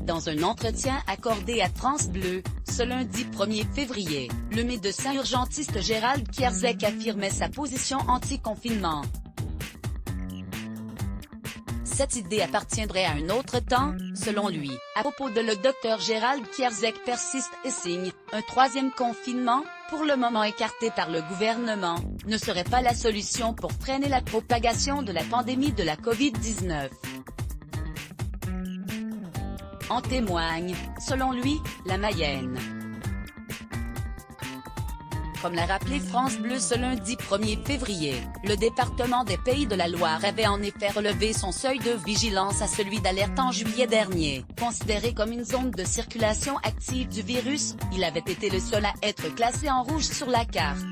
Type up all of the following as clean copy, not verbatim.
Dans un entretien accordé à France Bleu, ce lundi 1er février, le médecin urgentiste Gérald Kierzek affirmait sa position anti-confinement. Cette idée appartiendrait à un autre temps, selon lui. À propos de le docteur Gérald Kierzek persiste et signe, un troisième confinement, pour le moment écarté par le gouvernement, ne serait pas la solution pour freiner la propagation de la pandémie de la Covid-19. En témoigne, selon lui, la Mayenne. Comme l'a rappelé France Bleu ce lundi 1er février, le département des Pays de la Loire avait en effet relevé son seuil de vigilance à celui d'alerte en juillet dernier. Considéré comme une zone de circulation active du virus, il avait été le seul à être classé en rouge sur la carte.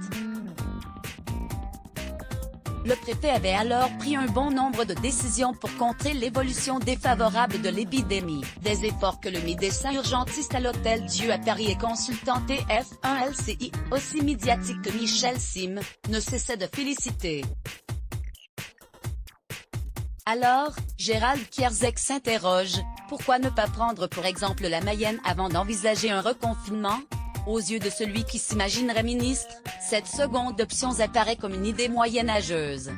Le préfet avait alors pris un bon nombre de décisions pour contrer l'évolution défavorable de l'épidémie, des efforts que le médecin urgentiste à l'Hôtel-Dieu à Paris et consultant TF1-LCI, aussi médiatique que Michel Sim, ne cessait de féliciter. Alors, Gérald Kierzek s'interroge, pourquoi ne pas prendre pour exemple la Mayenne avant d'envisager un reconfinement? Aux yeux de celui qui s'imaginerait ministre, cette seconde option apparaît comme une idée moyenâgeuse.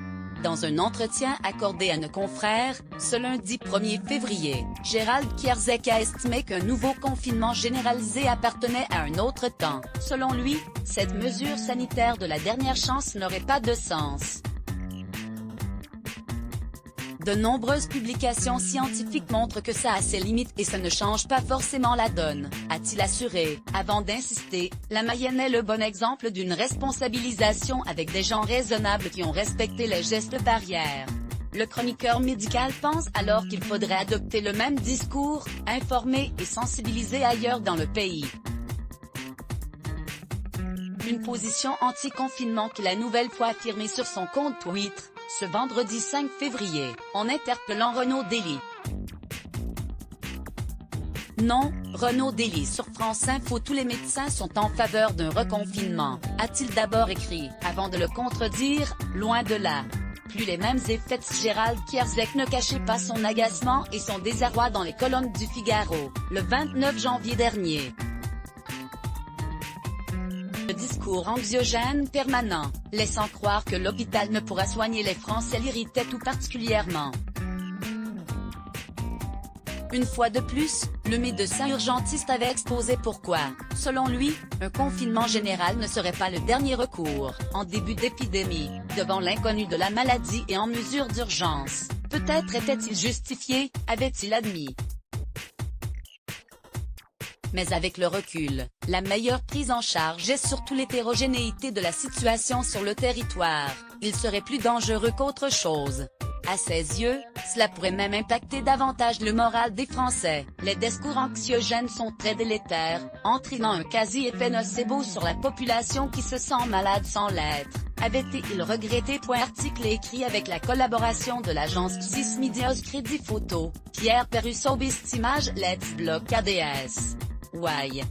Dans un entretien accordé à nos confrères, ce lundi 1er février, Gérald Kierzek a estimé qu'un nouveau confinement généralisé appartenait à un autre temps. Selon lui, cette mesure sanitaire de la dernière chance n'aurait pas de sens. De nombreuses publications scientifiques montrent que ça a ses limites et ça ne change pas forcément la donne, a-t-il assuré, avant d'insister, la Mayenne est le bon exemple d'une responsabilisation avec des gens raisonnables qui ont respecté les gestes barrières. Le chroniqueur médical pense alors qu'il faudrait adopter le même discours, informer et sensibiliser ailleurs dans le pays. Une position anti-confinement qu'il a nouvelle fois affirmée sur son compte Twitter, ce vendredi 5 février, en interpellant Renaud Dély. Non, Renaud Dély sur France Info. Tous les médecins sont en faveur d'un reconfinement, a-t-il d'abord écrit, avant de le contredire, loin de là. Plus les mêmes effets. Gérald Kierzek ne cachait pas son agacement et son désarroi dans les colonnes du Figaro, le 29 janvier dernier. Le discours anxiogène permanent, laissant croire que l'hôpital ne pourra soigner les Français, l'irritait tout particulièrement. Une fois de plus, le médecin urgentiste avait exposé pourquoi, selon lui, un confinement général ne serait pas le dernier recours, en début d'épidémie, devant l'inconnu de la maladie et en mesure d'urgence. Peut-être était-il justifié, avait-il admis. Mais avec le recul, la meilleure prise en charge et surtout l'hétérogénéité de la situation sur le territoire, il serait plus dangereux qu'autre chose. À ses yeux, cela pourrait même impacter davantage le moral des Français. Les discours anxiogènes sont très délétères, entraînant un quasi-effet nocebo sur la population qui se sent malade sans l'être, avait-il regretté. Article écrit avec la collaboration de l'agence Sys Medios Crédit Photo, Pierre Perusseau Image Let's Block ADS. Why?